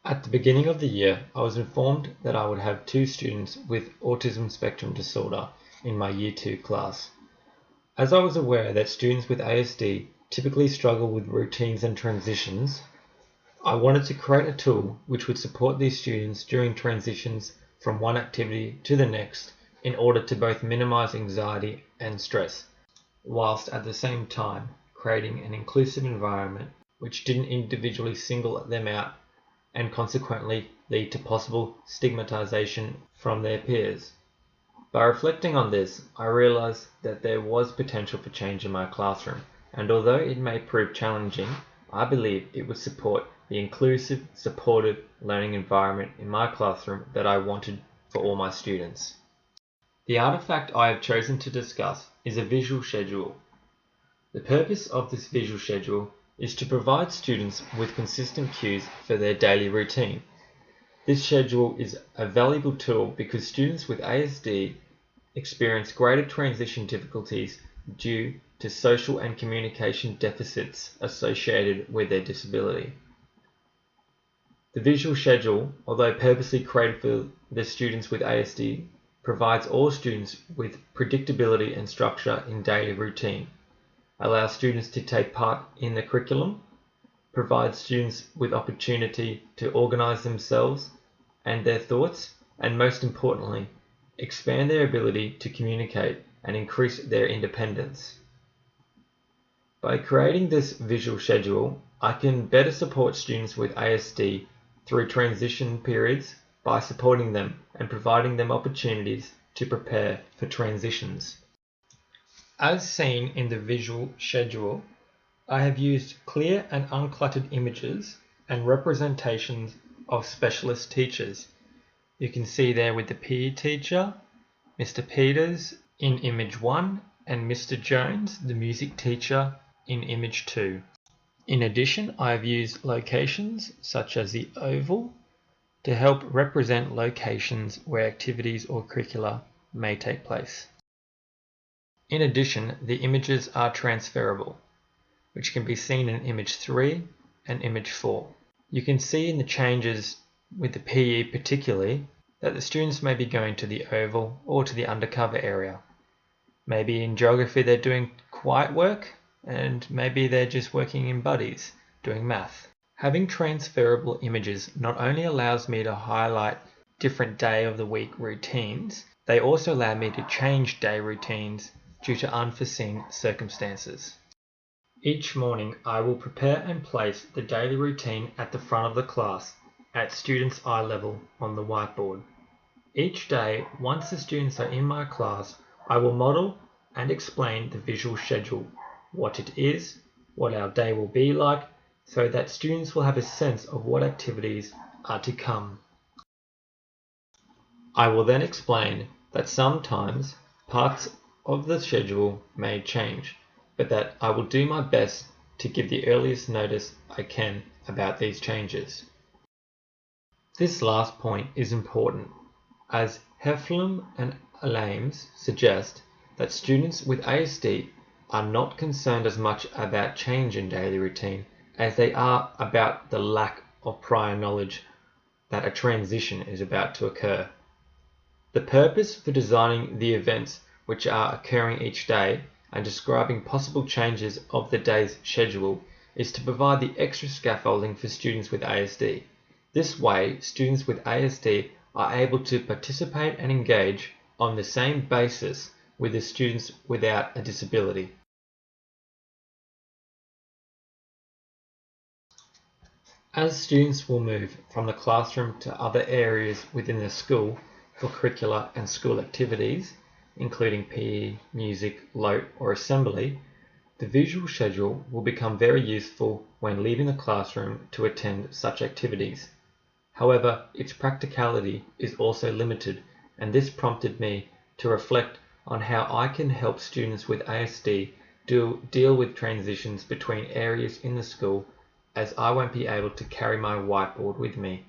At the beginning of the year, I was informed that I would have 2 students with autism spectrum disorder in my Year 2 class. As I was aware that students with ASD typically struggle with routines and transitions, I wanted to create a tool which would support these students during transitions from one activity to the next in order to both minimize anxiety and stress, whilst at the same time creating an inclusive environment which didn't individually single them out and consequently lead to possible stigmatization from their peers. By reflecting on this, I realized that there was potential for change in my classroom, and although it may prove challenging, I believe it would support the inclusive, supportive learning environment in my classroom that I wanted for all my students. The artifact I have chosen to discuss is a visual schedule. The purpose of this visual schedule is to provide students with consistent cues for their daily routine. This schedule is a valuable tool because students with ASD experience greater transition difficulties due to social and communication deficits associated with their disability. The visual schedule, although purposely created for the students with ASD, provides all students with predictability and structure in daily routine, allows students to take part in the curriculum, provides students with opportunity to organize themselves and their thoughts, and most importantly, expand their ability to communicate and increase their independence. By creating this visual schedule, I can better support students with ASD through transition periods by supporting them and providing them opportunities to prepare for transitions. As seen in the visual schedule, I have used clear and uncluttered images and representations of specialist teachers. You can see there with the PE teacher, Mr. Peters in image 1 and Mr. Jones, the music teacher, in image 2. In addition, I have used locations such as the oval to help represent locations where activities or curricula may take place. In addition, the images are transferable, which can be seen in image 3 and image 4. You can see in the changes with the PE particularly that the students may be going to the oval or to the undercover area. Maybe in geography they're doing quiet work, and maybe they're just working in buddies doing math. Having transferable images not only allows me to highlight different day of the week routines, they also allow me to change day routines due to unforeseen circumstances. Each morning I will prepare and place the daily routine at the front of the class at students' eye level on the whiteboard. Each day, once the students are in my class, I will model and explain the visual schedule, what it is, what our day will be like, so that students will have a sense of what activities are to come. I will then explain that sometimes parts of the schedule may change, but that I will do my best to give the earliest notice I can about these changes. This last point is important, as Heflin and Alames suggest that students with ASD are not concerned as much about change in daily routine as they are about the lack of prior knowledge that a transition is about to occur. The purpose for designing the events which are occurring each day and describing possible changes of the day's schedule is to provide the extra scaffolding for students with ASD. This way, students with ASD are able to participate and engage on the same basis with the students without a disability. As students will move from the classroom to other areas within the school for curricular and school activities, including PE, music, LOT or assembly, the visual schedule will become very useful when leaving the classroom to attend such activities. However, its practicality is also limited, and this prompted me to reflect on how I can help students with ASD deal with transitions between areas in the school, as I won't be able to carry my whiteboard with me.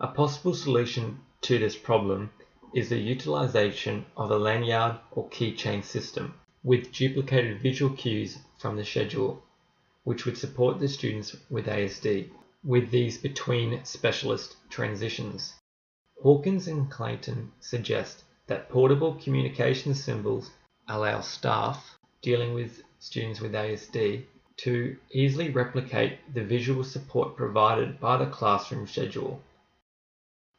A possible solution to this problem is the utilization of a lanyard or keychain system with duplicated visual cues from the schedule, which would support the students with ASD. with these between specialist transitions. Hawkins and Clayton suggest that portable communication symbols allow staff dealing with students with ASD to easily replicate the visual support provided by the classroom schedule.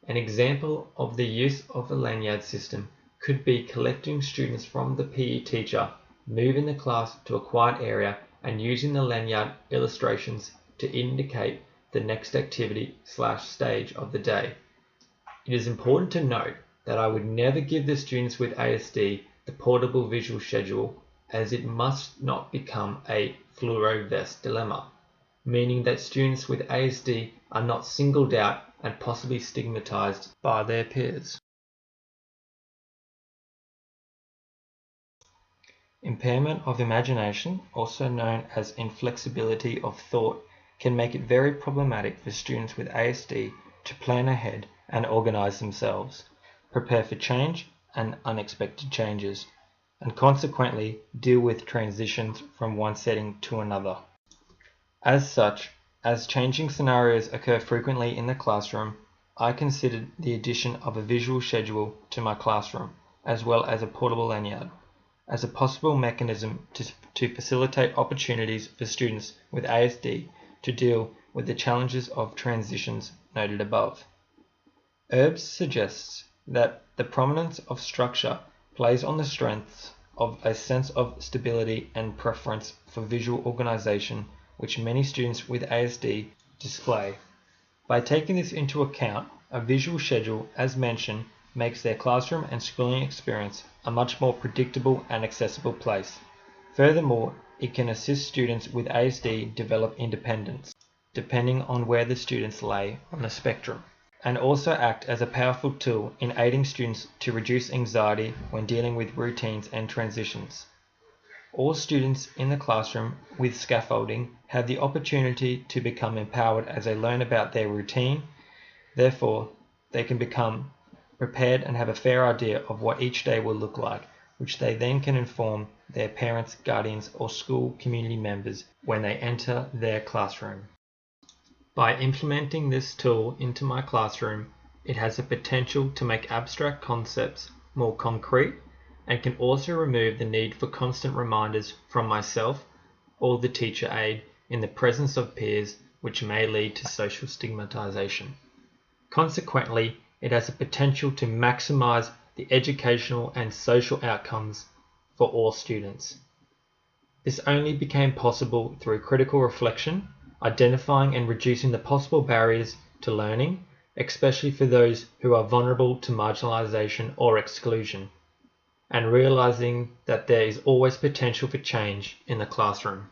An example of the use of a lanyard system could be collecting students from the PE teacher, moving the class to a quiet area, and using the lanyard illustrations to indicate the next activity/stage of the day. It is important to note that I would never give the students with ASD the portable visual schedule, as it must not become a fluoro vest dilemma, meaning that students with ASD are not singled out and possibly stigmatized by their peers. Impairment of imagination, also known as inflexibility of thought, can make it very problematic for students with ASD to plan ahead and organize themselves, prepare for change and unexpected changes, and consequently deal with transitions from one setting to another. As such, as changing scenarios occur frequently in the classroom, I considered the addition of a visual schedule to my classroom, as well as a portable lanyard, as a possible mechanism to facilitate opportunities for students with ASD to deal with the challenges of transitions noted above. Erbs suggests that the prominence of structure plays on the strengths of a sense of stability and preference for visual organization which many students with ASD display. By taking this into account, a visual schedule, as mentioned, makes their classroom and schooling experience a much more predictable and accessible place. Furthermore, it can assist students with ASD develop independence, depending on where the students lay on the spectrum, and also act as a powerful tool in aiding students to reduce anxiety when dealing with routines and transitions. All students in the classroom with scaffolding have the opportunity to become empowered as they learn about their routine. Therefore, they can become prepared and have a fair idea of what each day will look like, which they then can inform their parents, guardians, or school community members when they enter their classroom. By implementing this tool into my classroom, it has the potential to make abstract concepts more concrete and can also remove the need for constant reminders from myself or the teacher aide in the presence of peers, which may lead to social stigmatization. Consequently, it has the potential to maximize the educational and social outcomes for all students. This only became possible through critical reflection, identifying and reducing the possible barriers to learning, especially for those who are vulnerable to marginalization or exclusion, and realizing that there is always potential for change in the classroom.